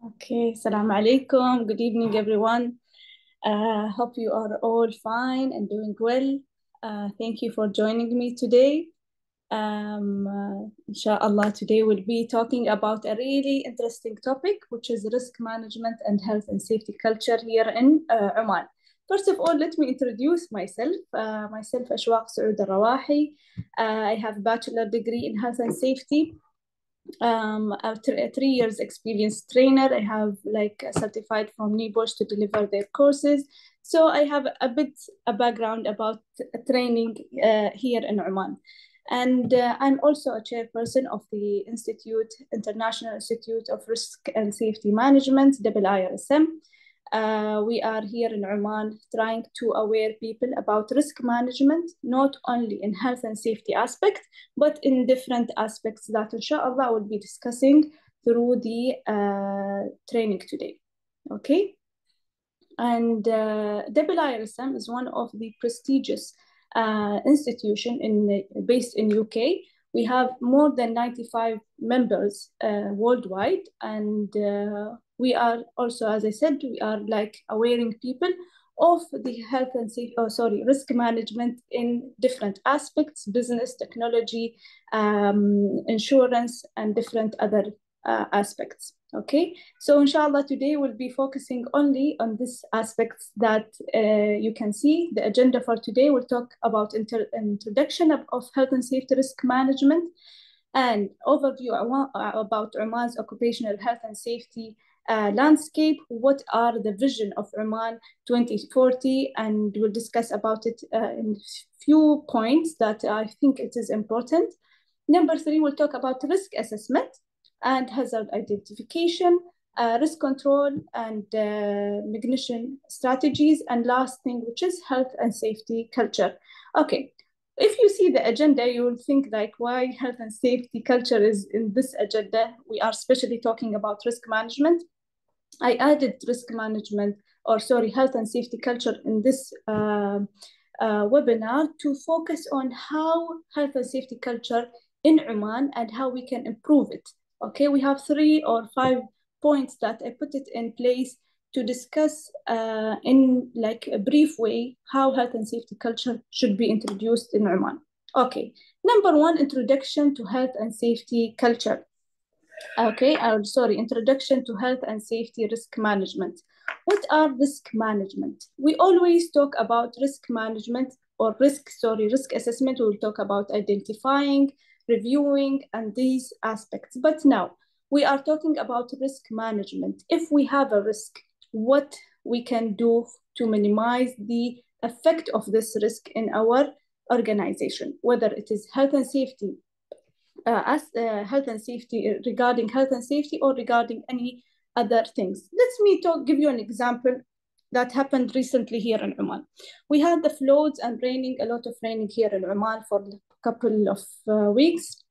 Okay, Assalamu alaikum. Good evening, everyone. Hope you are all fine and doing well. Thank you for joining me today. Inshallah, today we'll be talking about a really interesting topic, which is risk management and health and safety culture here in Oman. First of all, let me introduce myself. Myself, Ashwaq Saud Al-Rawahi. I have a bachelor degree in health and safety. After a 3 years experienced trainer, I have certified from NIBOSH to deliver their courses. So I have a background about training here in Oman. And I'm also a chairperson of the International Institute of Risk and Safety Management, IIRSM. We are here in Oman trying to aware people about risk management, not only in health and safety aspect, but in different aspects that inshallah we'll be discussing through the training today. Okay. And IIRSM is one of the prestigious institution based in UK. We have more than 95 members worldwide, and we are also, as I said, we are like awareing people of the health and safety, risk management in different aspects, business, technology, insurance, and different other aspects. Okay, so inshallah today we'll be focusing only on these aspects that you can see. The agenda for today will talk about introduction of health and safety risk management and overview about Oman's occupational health and safety landscape. What are the vision of Oman 2040? And we'll discuss about it in few points that I think it is important. Number 3, we'll talk about risk assessment and hazard identification, risk control and mitigation strategies, and last thing, which is health and safety culture. Okay, if you see the agenda, you will think like, why health and safety culture is in this agenda? We are especially talking about risk management. I added risk management, health and safety culture in this webinar to focus on how health and safety culture in Oman and how we can improve it. Okay, we have 3 or 5 points that I put it in place to discuss in like a brief way how health and safety culture should be introduced in Oman. Okay, number 1, introduction to health and safety culture. Okay, introduction to health and safety risk management. What are risk management? We always talk about risk management or risk assessment. We'll talk about identifying, reviewing, and these aspects. But now we are talking about risk management. If we have a risk, what we can do to minimize the effect of this risk in our organization, whether it is health and safety, regarding health and safety or regarding any other things. Let me give you an example that happened recently here in Oman. We had the floods and a lot of raining here in Oman for a couple of weeks.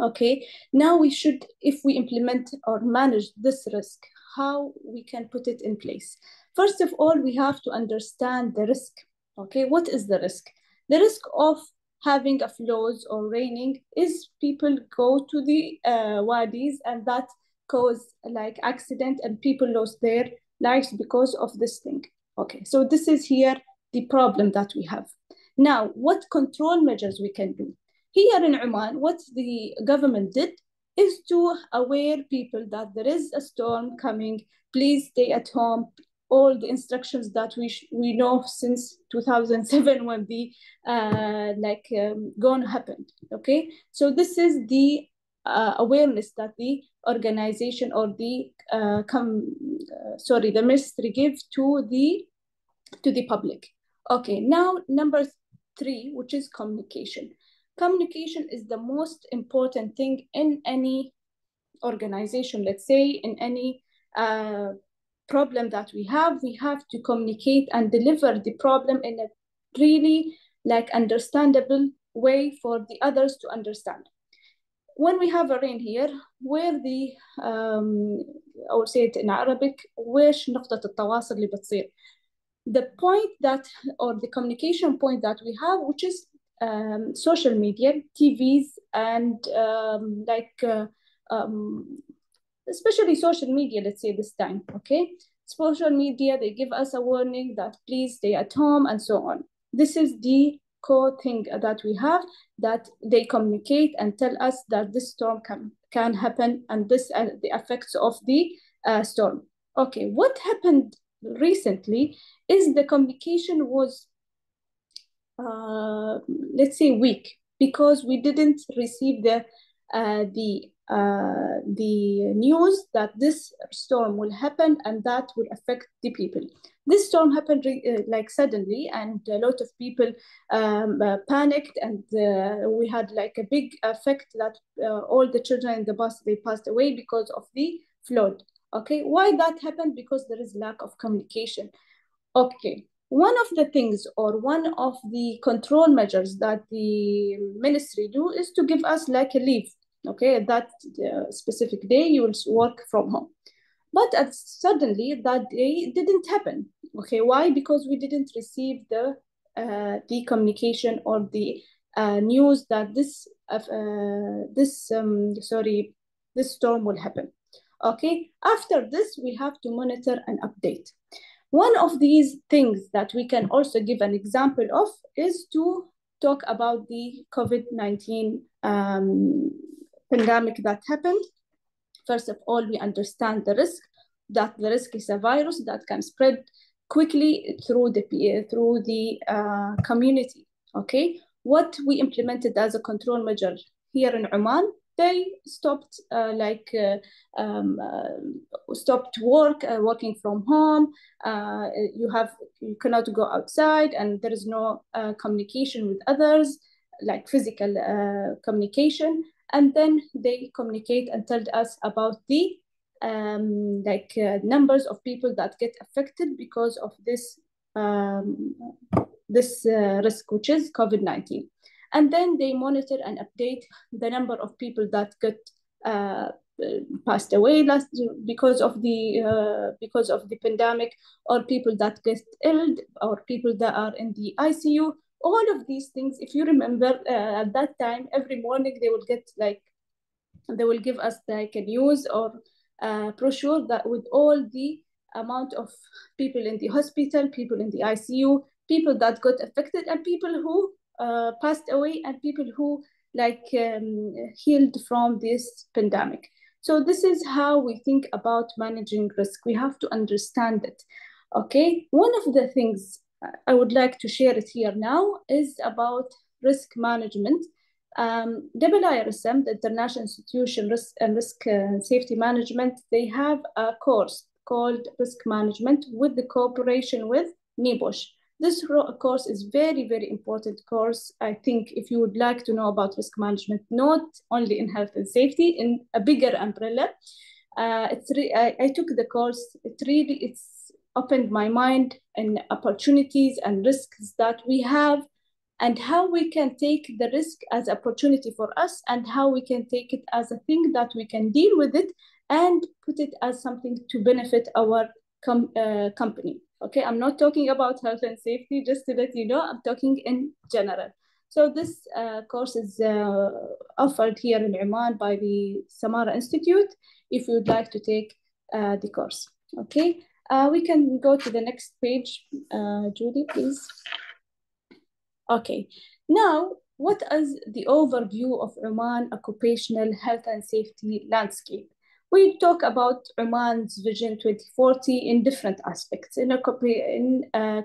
Okay, now if we implement or manage this risk, how we can put it in place. First of all, we have to understand the risk. Okay, what is the risk? The risk of having a floods or raining is people go to the wadis and that cause like accident and people lost their lives because of this thing. Okay, so this is here the problem that we have. Now, what control measures we can do? Here in Oman, what the government did is to aware people that there is a storm coming, please stay at home. All the instructions that we know since 2007 when the gone happened. Okay, so this is the awareness that the organization or the ministry give to the public. Okay, now number 3, which is communication. Communication is the most important thing in any organization. Let's say in any problem that we have to communicate and deliver the problem in a really understandable way for the others to understand. When we have a rain here, where the I will say it in Arabic, ويش نقطة التواصل اللي بتصير. The point that, or the communication point that we have, which is social media, TVs, and especially social media, let's say this time, okay? Social media, they give us a warning that please stay at home and so on. This is the core thing that we have, that they communicate and tell us that this storm can happen, and this the effects of the storm. Okay, what happened recently is the communication was, let's say, weak, because we didn't receive the news that this storm will happen and that will affect the people. This storm happened like suddenly, and a lot of people panicked, and we had like a big effect that all the children in the bus, they passed away because of the flood. Okay, why that happened? Because there is lack of communication. Okay, one of the things, or one of the control measures that the ministry do, is to give us like a leave. Okay, that specific day you will work from home. But suddenly that day didn't happen. Okay, why? Because we didn't receive the communication or the news that this storm will happen. Okay, after this we have to monitor and update. One of these things that we can also give an example of is to talk about the COVID-19 pandemic that happened. First of all, we understand the risk, that the risk is a virus that can spread quickly through the community. Okay, what we implemented as a control measure here in Oman, they stopped stopped working from home. You cannot go outside, and there is no communication with others, like physical communication. And then they communicate and tell us about the numbers of people that get affected because of this risk, which is COVID-19. And then they monitor and update the number of people that get passed away because of the pandemic, or people that get ill, or people that are in the ICU. All of these things, if you remember, at that time, every morning they will give us like a news or brochure that with all the amount of people in the hospital, people in the ICU, people that got affected, and people who passed away, and people who healed from this pandemic. So this is how we think about managing risk. We have to understand it. Okay, one of the things I would like to share it here now is about risk management. IIRSM, the International Institution Risk Safety Management, they have a course called Risk Management with the cooperation with NIBOSH. This course is very, very important course. I think if you would like to know about risk management, not only in health and safety, in a bigger umbrella, I took the course. It's opened my mind and opportunities and risks that we have, and how we can take the risk as opportunity for us, and how we can take it as a thing that we can deal with it and put it as something to benefit our company. Okay, I'm not talking about health and safety, just to let you know, I'm talking in general. So this course is offered here in Oman by the Samara Institute, if you would like to take the course. Okay, we can go to the next page, Judy, please. Okay, now what is the overview of Oman occupational health and safety landscape? We talk about Oman's Vision 2040 in different aspects, in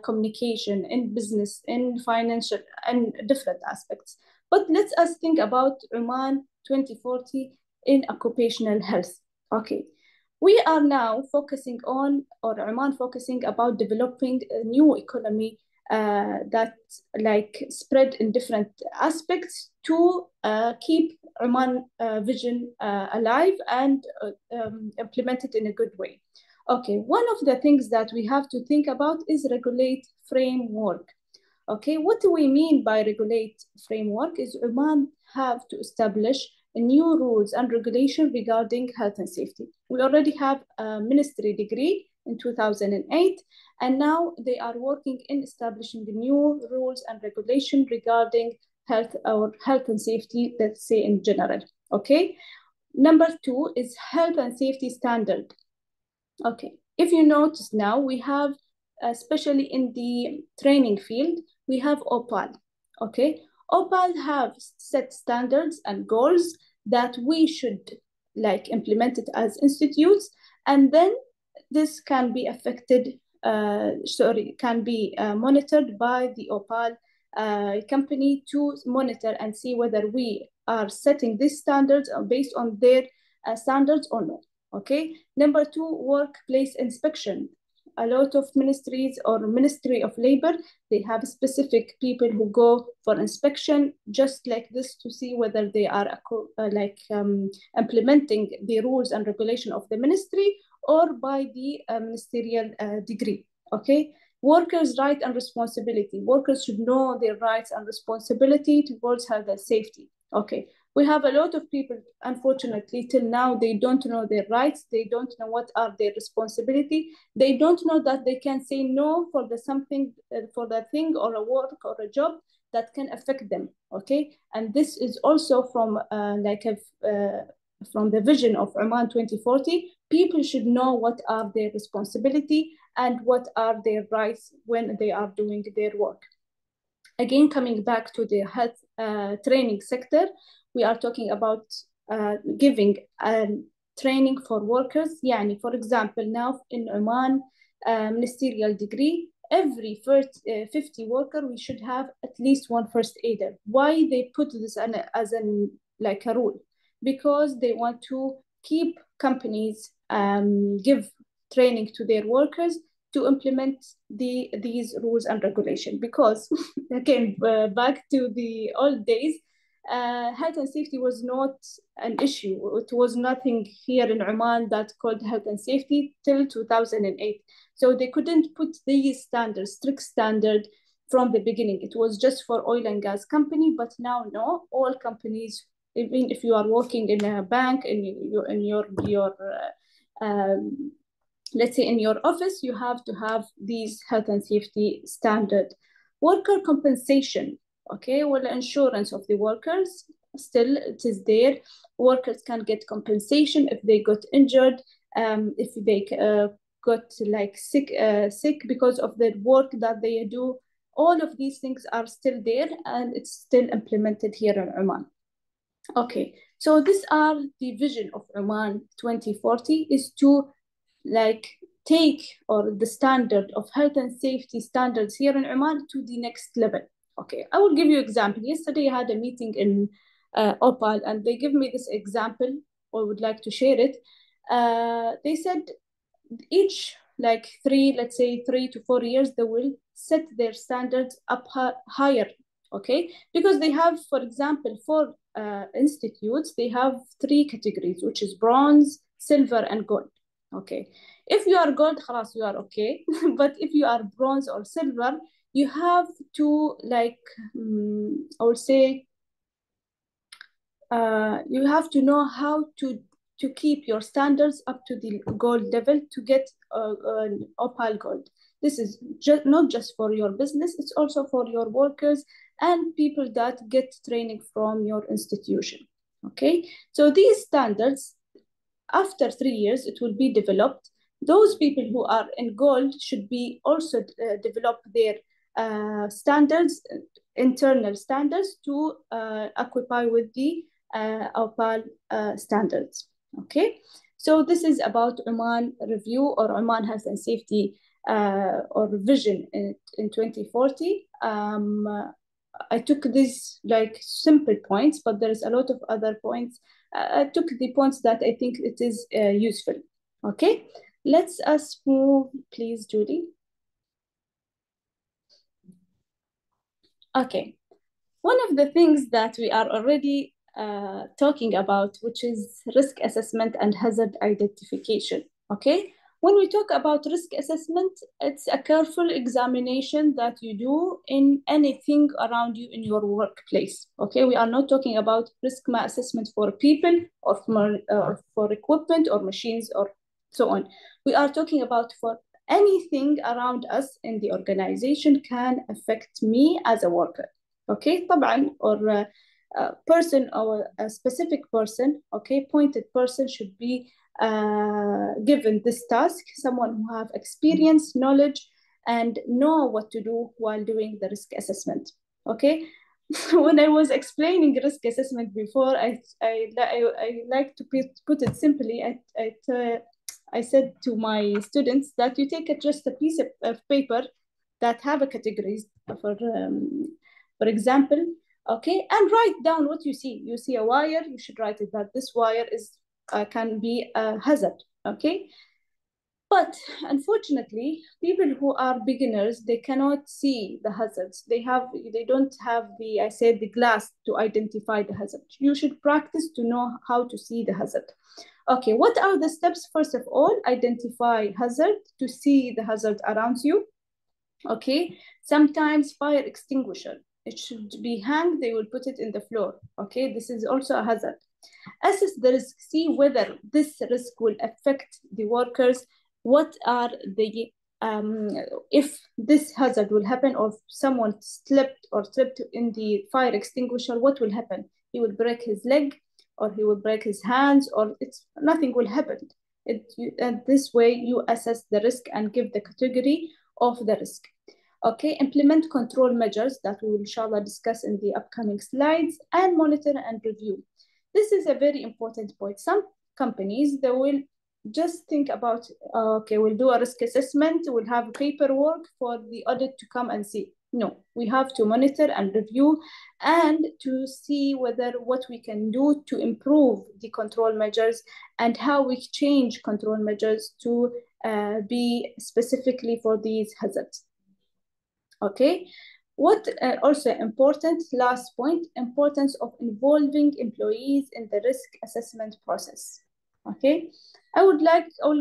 communication, in business, in financial, and different aspects. But let's us think about Oman 2040 in occupational health. Okay, we are now focusing on, or Oman focusing about developing a new economy that spread in different aspects to keep Oman vision alive and implement it in a good way. Okay, one of the things that we have to think about is regulate framework. Okay, what do we mean by regulate framework? Is Oman have to establish new rules and regulation regarding health and safety. We already have a ministry degree in 2008, and now they are working in establishing the new rules and regulation regarding health and safety, let's say in general. Okay, Number two is health and safety standard. Okay, if you notice now, we have, especially in the training field, we have OPAL. Okay, OPAL have set standards and goals that we should like implement it as institutes, and then this can be affected, can be monitored by the OPAL company to monitor and see whether we are setting these standards based on their standards or not. Okay. Number two, workplace inspection. A lot of ministries or Ministry of Labor, they have specific people who go for inspection just like this to see whether they are implementing the rules and regulation of the ministry or by the ministerial degree. Okay. Workers' right and responsibility. Workers should know their rights and responsibility towards health and safety. Okay. We have a lot of people, unfortunately, till now, they don't know their rights. They don't know what are their responsibility. They don't know that they can say no for the something, for that thing or a work or a job that can affect them. Okay, and this is also from from the vision of Oman 2040. People should know what are their responsibility and what are their rights when they are doing their work. Again, coming back to the health training sector, we are talking about giving training for workers. Yani, for example, now in Oman, ministerial degree, every first 50 worker, we should have at least one first aider. Why they put this as like a rule? Because they want to keep companies give training to their workers to implement these rules and regulation. Because again, back to the old days, health and safety was not an issue. It was nothing here in Oman that called health and safety till 2008. So they couldn't put these standards, strict standard from the beginning. It was just for oil and gas company, but now no, all companies, even if you are working in a bank, in your let's say in your office, you have to have these health and safety standard. Worker compensation. Okay, well, insurance of the workers, still it is there. Workers can get compensation if they got injured, if they got like sick because of the work that they do. All of these things are still there and it's still implemented here in Oman. Okay, so these are the vision of Oman 2040 is to like take or the standard of health and safety standards here in Oman to the next level. Okay, I will give you example. Yesterday I had a meeting in Opal and they give me this example. I would like to share it. They said each like let's say 3 to 4 years, they will set their standards up higher. Okay, because they have, for example, for institutes, they have 3 categories, which is bronze, silver, and gold. Okay, if you are gold, خلاص, you are okay. But if you are bronze or silver, you have to like, I would say, you have to know how to keep your standards up to the gold level to get Opal Gold. This is not just for your business, it's also for your workers and people that get training from your institution. Okay, so these standards, after 3 years, it will be developed. Those people who are in gold should be also develop their standards, internal standards to occupy with the Opal standards. Okay, so this is about Oman review or Oman health and safety or vision in 2040. I took these like simple points, but there is a lot of other points. I took the points that I think it is useful. Okay, let's us move, please, Julie. Okay, one of the things that we are already talking about, which is risk assessment and hazard identification. Okay, when we talk about risk assessment, it's a careful examination that you do in anything around you in your workplace. Okay, we are not talking about risk assessment for people or for equipment or machines or so on. We are talking about for anything around us in the organization can affect me as a worker. Okay, طبعا, or person or a specific person, okay, pointed person should be given this task, someone who have experience, knowledge, and know what to do while doing the risk assessment, okay? When I was explaining risk assessment before, I like to put it simply. I said to my students that you take just a piece of paper that have a categories for example, okay, and write down what you see. You see a wire, you should write it that this wire is can be a hazard, okay? But unfortunately, people who are beginners, they cannot see the hazards. They don't have the, I said, the glass to identify the hazard. You should practice to know how to see the hazard. Okay, what are the steps? First of all, identify hazard to see the hazard around you. Okay, sometimes fire extinguisher, it should be hanged, they will put it in the floor. Okay, this is also a hazard. Assess the risk, see whether this risk will affect the workers. What are the if this hazard will happen, or if someone slipped or tripped in the fire extinguisher, what will happen? He will break his leg, or he will break his hands, or nothing will happen. And this way you assess the risk and give the category of the risk. Okay, implement control measures that we will inshallah discuss in the upcoming slides, and monitor and review. This is a very important point. Some companies, they will just think about, okay, we'll do a risk assessment, we'll have paperwork for the audit to come and see. No, we have to monitor and review and to see whether what we can do to improve the control measures and how we change control measures to be specifically for these hazards. Okay, what also important, last point, importance of involving employees in the risk assessment process. Okay, I will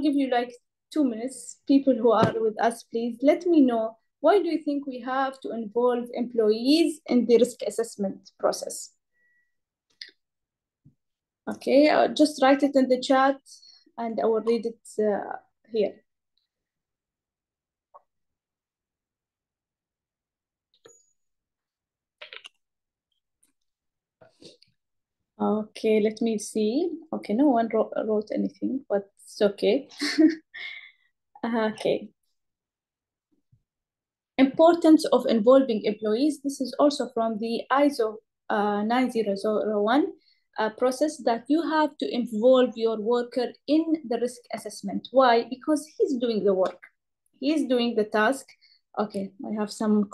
give you like 2 minutes. People who are with us, please let me know, why do you think we have to involve employees in the risk assessment process? Okay, just write it in the chat and I will read it here. Okay, let me see. Okay, no one wrote anything, but it's okay. Okay. Importance of involving employees. This is also from the ISO 9001 process, that you have to involve your worker in the risk assessment. Why? Because he's doing the work. He's doing the task. Okay, I have some.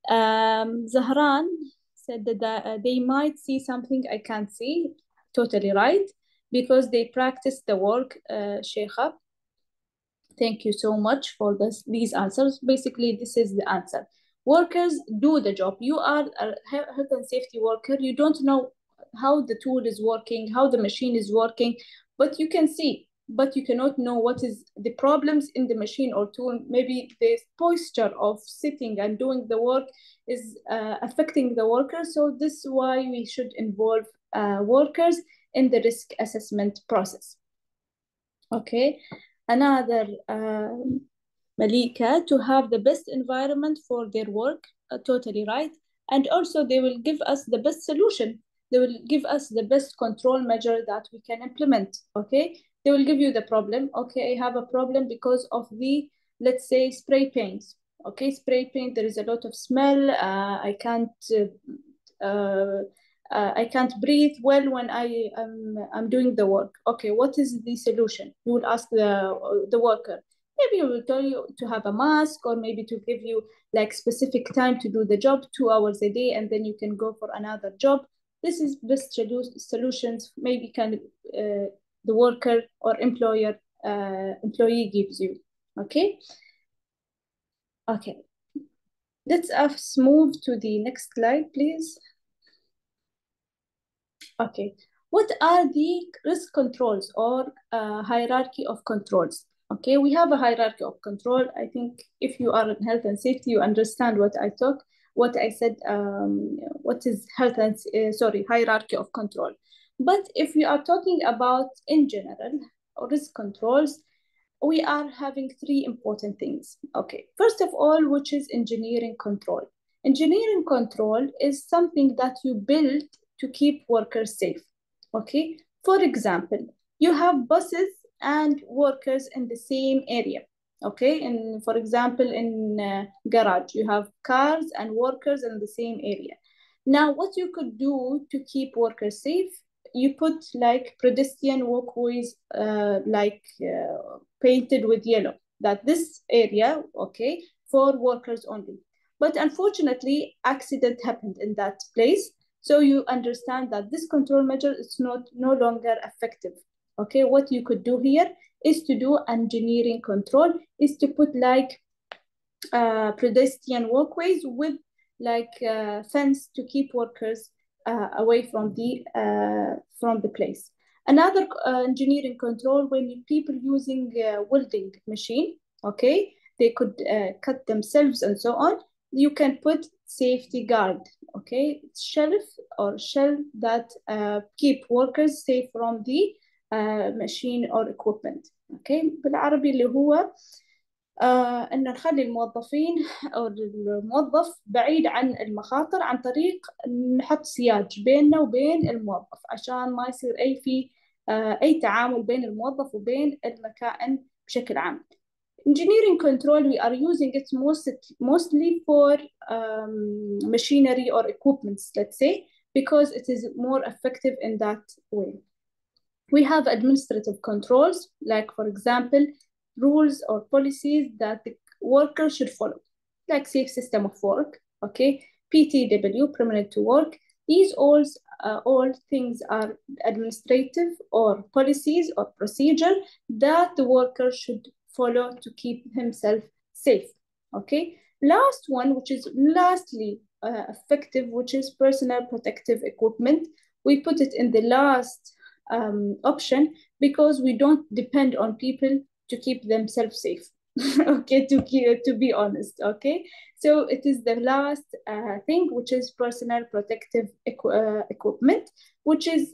Zahran said that they might see something I can't see. Totally right, because they practice the work, Sheikha. Thank you so much for these answers. Basically, this is the answer. Workers do the job. You are a health and safety worker. You don't know how the tool is working, how the machine is working, but you can see, but you cannot know what is the problems in the machine or tool. Maybe the posture of sitting and doing the work is affecting the worker. So this is why we should involve workers in the risk assessment process. Okay, another Malika, to have the best environment for their work, totally right. And also they will give us the best solution. They will give us the best control measure that we can implement, okay? They will give you the problem. Okay, I have a problem because of the, let's say, spray paint. Okay, spray paint, there is a lot of smell. I can't breathe well when I'm doing the work. Okay, what is the solution? You will ask the worker. Maybe he will tell you to have a mask, or maybe to give you like specific time to do the job, 2 hours a day, and then you can go for another job. This is best solutions maybe can the worker or employee gives you. Okay. Okay. Let's us move to the next slide, please. Okay, what are the risk controls or hierarchy of controls? Okay, we have a hierarchy of control. I think if you are in health and safety, you understand what I said, what is health and, hierarchy of control. But if we are talking about in general, risk controls, we are having 3 important things. Okay, first of all, which is engineering control. Engineering control is something that you build to keep workers safe. Okay, for example, you have buses and workers in the same area. Okay, and for example, in garage, you have cars and workers in the same area. Now, what you could do to keep workers safe, you put like pedestrian walkways, painted with yellow, that this area, okay, for workers only. But unfortunately, accident happened in that place. So you understand that this control measure is no longer effective. Okay, what you could do here is to do engineering control, is to put like pedestrian walkways with like fence to keep workers away from the place. Another engineering control, when people using welding machine, okay, they could cut themselves and so on. You can put safety guard, okay, shelf or shell that keep workers safe from the machine or equipment. Okay, بالعربي اللي هو أن نخلي الموظفين أو الموظف بعيد عن المخاطر عن طريق نحط سياج بيننا وبين الموظف عشان ما يصير أي تعامل بين الموظف وبين المكائن بشكل عام. Engineering control, we are using it mostly for machinery or equipments, let's say, because it is more effective in that way. We have administrative controls, like, for example, rules or policies that the worker should follow, like safe system of work, okay, PTW, permanent to work. These all things are administrative or policies or procedure that the worker should follow to keep himself safe, okay? Last one, which is lastly effective, which is personal protective equipment. We put it in the last option because we don't depend on people to keep themselves safe. Okay, to be honest, okay? So it is the last thing, which is personal protective equipment, which is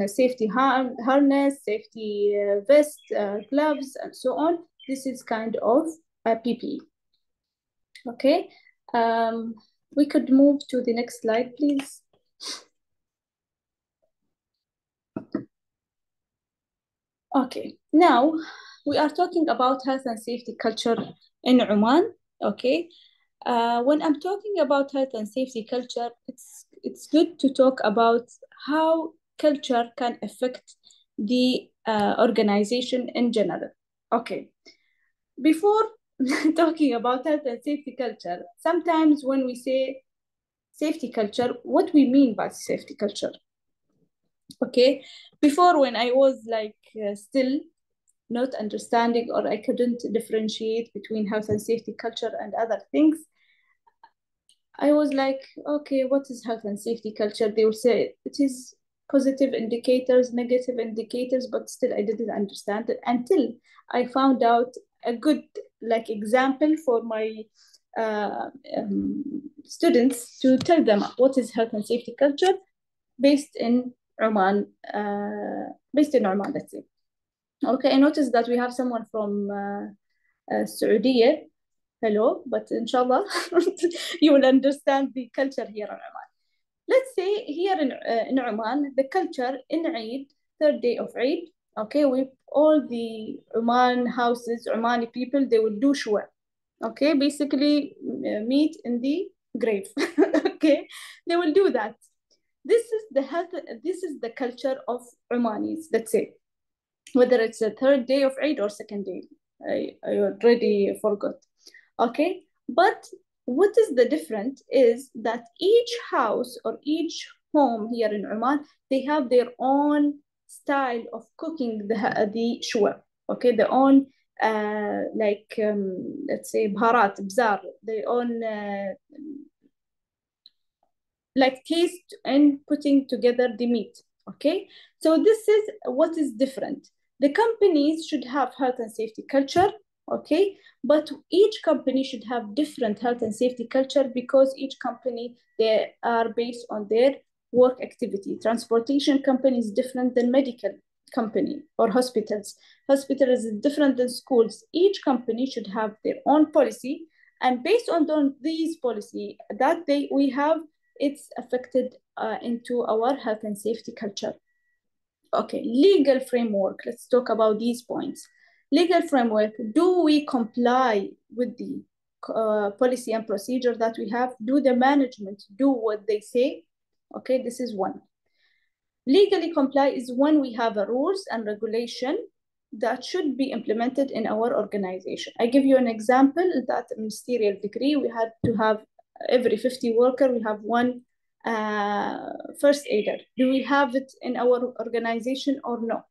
safety harness, safety vest, gloves, and so on. This is kind of PPE. Okay, we could move to the next slide, please. Okay, now we are talking about health and safety culture in Oman. Okay, when I'm talking about health and safety culture, it's good to talk about how culture can affect the organization in general. Okay, before talking about health and safety culture, sometimes when we say safety culture, what we mean by safety culture? Okay, before, when I was like still not understanding, or I couldn't differentiate between health and safety culture and other things, I was like, okay, what is health and safety culture? They would say it is positive indicators, negative indicators, but still I didn't understand it until I found out a good like example for my students to tell them what is health and safety culture based in Oman, let's say. Okay, I noticed that we have someone from Saudi. Hello, but inshallah, you will understand the culture here in Oman. Let's say here in Oman, the culture in Eid, third day of Eid, okay, with all the Oman houses, Omani people, they will do shwa. Okay, basically meet in the grave. Okay, they will do that. This is the culture of Omanis, let's say, whether it's the third day of Eid or second day. I already forgot. Okay, but what is the difference is that each house or each home here in Oman, they have their own style of cooking the shwa. Okay, their own let's say baharat, bzar, their own like taste and putting together the meat. Okay, so this is what is different. The companies should have health and safety culture, okay, but each company should have different health and safety culture because each company, they are based on their work activity. Transportation company is different than medical company or hospitals. Hospital is different than schools. Each company should have their own policy And based on these policy that we have, it's affected into our health and safety culture. Okay, legal framework. Let's talk about these points. Legal framework. Do we comply with the policy and procedure that we have? Do the management do what they say? Okay, this is one. Legally comply is when we have a rules and regulation that should be implemented in our organization. I give you an example that ministerial decree, we had to have every 50 worker, we have one first aider. Do we have it in our organization or no?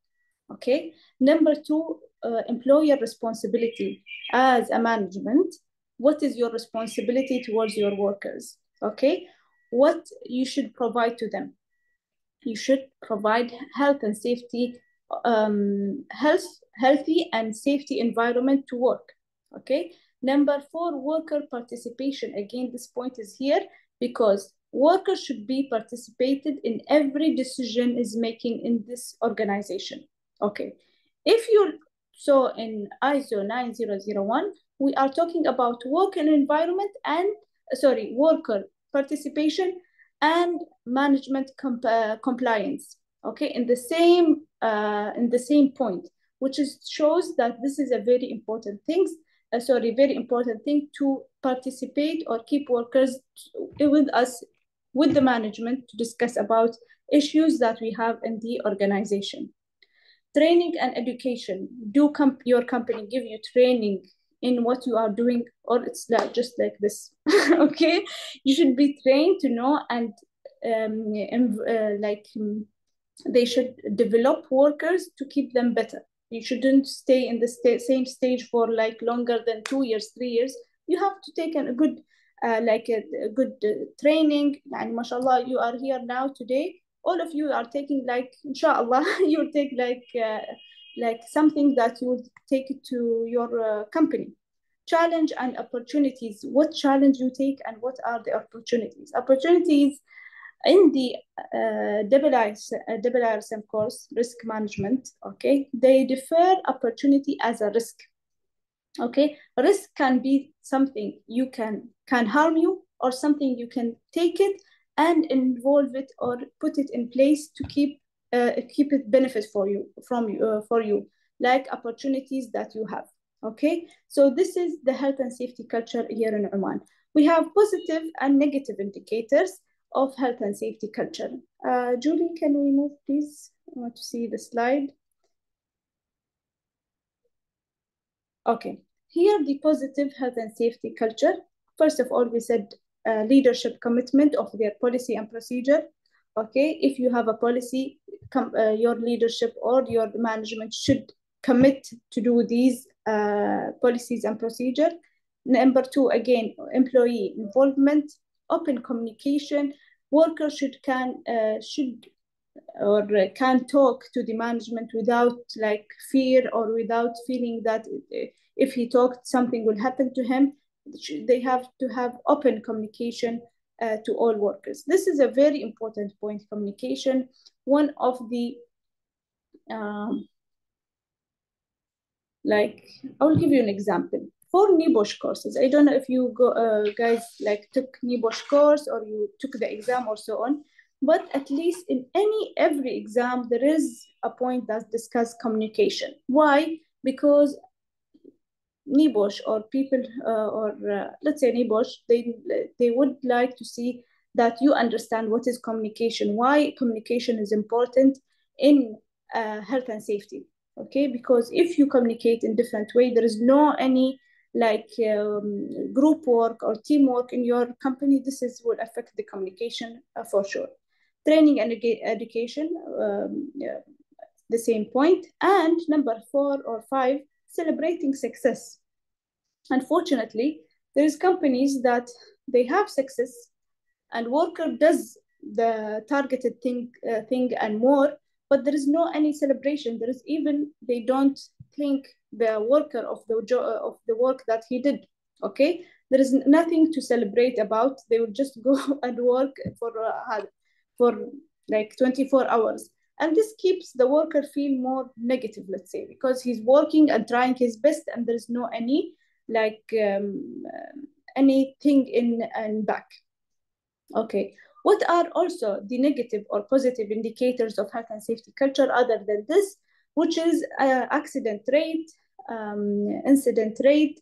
Okay. Number two, employer responsibility. As a management, what is your responsibility towards your workers? Okay. What you should provide to them? You should provide health and safety, healthy and safety environment to work. Okay. Number four, worker participation. Again, this point is here because workers should be participated in every decision is making in this organization. Okay. If you so in ISO 9001, we are talking about working environment and worker participation and management compliance. Okay, in the same point, which shows that this is a very important thing. Very important thing to participate or keep workers with us, with the management, to discuss about issues that we have in the organization. Training and education. Do your company give you training in what you are doing, or it's like just like this? Okay, you should be trained to know, and they should develop workers to keep them better. You shouldn't stay in the same stage for like longer than 2 years, 3 years. You have to take a good training. And mashallah, you are here now today. All of you are taking like, inshallah, you take like something that you would take it to your company. Challenge and opportunities. What challenge you take and what are the opportunities? Opportunities in the IIRSM course, risk management, okay, they defer opportunity as a risk. Okay, risk can be something you can harm you, or something you can take it and involve it or put it in place to keep it benefit for you, like opportunities that you have. Okay, so this is the health and safety culture here in Oman. We have positive and negative indicators of health and safety culture. Julie, can we move, please? I want to see the slide. Okay, here the positive health and safety culture. First of all, we said leadership commitment of their policy and procedure. Okay, if you have a policy, your leadership or your management should commit to do these policies and procedure. Number two, again, employee involvement, open communication. Workers can talk to the management without like fear, or without feeling that if he talked, something will happen to him. They have to have open communication to all workers. This is a very important point, communication. One of the I will give you an example. For NIBOSH courses, I don't know if you guys like took NIBOSH course or you took the exam or so on, but at least in every exam, there is a point that discusses communication. Why? Because NIBOSH or people, let's say NIBOSH, they would like to see that you understand what is communication, why communication is important in health and safety. Okay, because if you communicate in different way, there is no any group work or teamwork in your company. This will affect the communication for sure. Training and education, the same point. And number 4 or 5, celebrating success. Unfortunately, there is companies that they have success and worker does the targeted thing and more, but there is no any celebration. There is even, they don't thank the worker of the work that he did. Okay, there is nothing to celebrate about. They will just go and work for like 24 hours. And this keeps the worker feel more negative, let's say, because he's working and trying his best and there's no any anything in back. Okay, what are also the negative or positive indicators of health and safety culture other than this, which is accident rate, incident rate,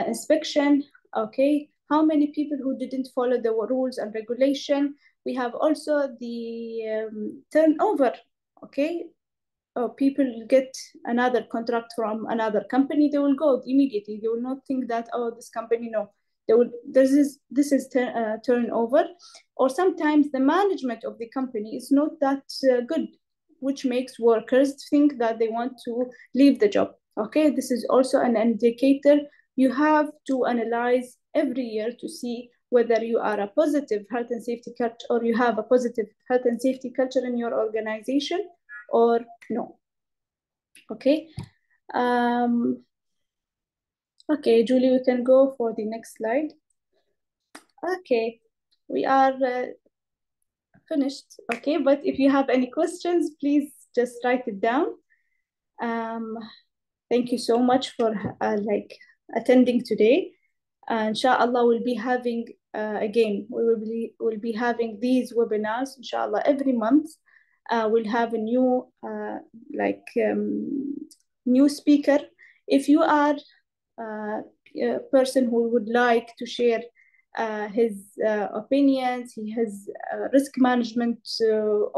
inspection, okay, how many people who didn't follow the rules and regulation. We have also the turnover, okay. People get another contract from another company, they will go immediately. They will not think that, oh, this company, no. They will, this is turnover. Or sometimes the management of the company is not that good, which makes workers think that they want to leave the job. Okay, this is also an indicator. You have to analyze every year to see whether you are a positive health and safety culture, or you have a positive health and safety culture in your organization, or no. Okay. Okay, Julie, we can go for the next slide. Okay, we are finished. Okay, but if you have any questions, please just write it down. Thank you so much for attending today. Inshallah, we'll be having again, we'll be having these webinars, inshallah, every month. We'll have a new new speaker. If you are a person who would like to share his opinions, his risk management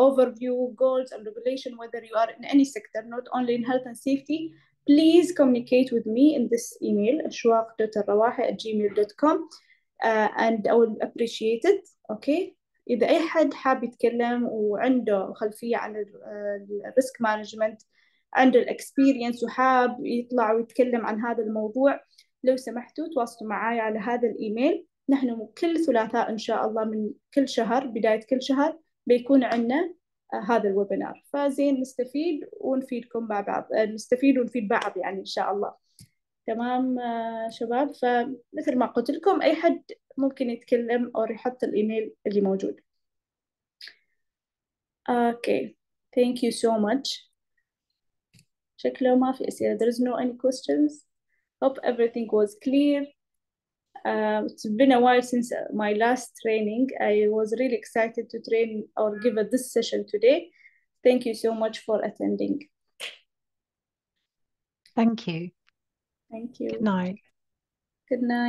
overview, goals and regulation, whether you are in any sector, not only in health and safety, please communicate with me in this email, ashwaq.alrawahi@gmail.com, and I will appreciate it. Okay. إذا أي حد حاب يتكلم وعنده خلفية عن الريسك مانجمنت، عنده الإكسبيرينس وحاب يطلع ويتكلم عن هذا الموضوع، لو سمحتوا تواصلوا معي على هذا الإيميل. نحن كل ثلاثاء إن شاء الله من كل شهر، بداية كل شهر بيكون عندنا هذا الويبينار، فزين نستفيد ونفيدكم مع بعض، نستفيد ونفيد بعض يعني إن شاء الله. تمام شباب، فمثل ما قلت لكم أي حد ممكن يتكلم أو يحط الإيميل اللي موجود. Okay, thank you so much. شكله ما في أسئلة. There is no any questions. Hope everything was clear. It's been a while since my last training. I was really excited to train or give this session today. Thank you so much for attending. Thank you. Thank you. Good night. Good night.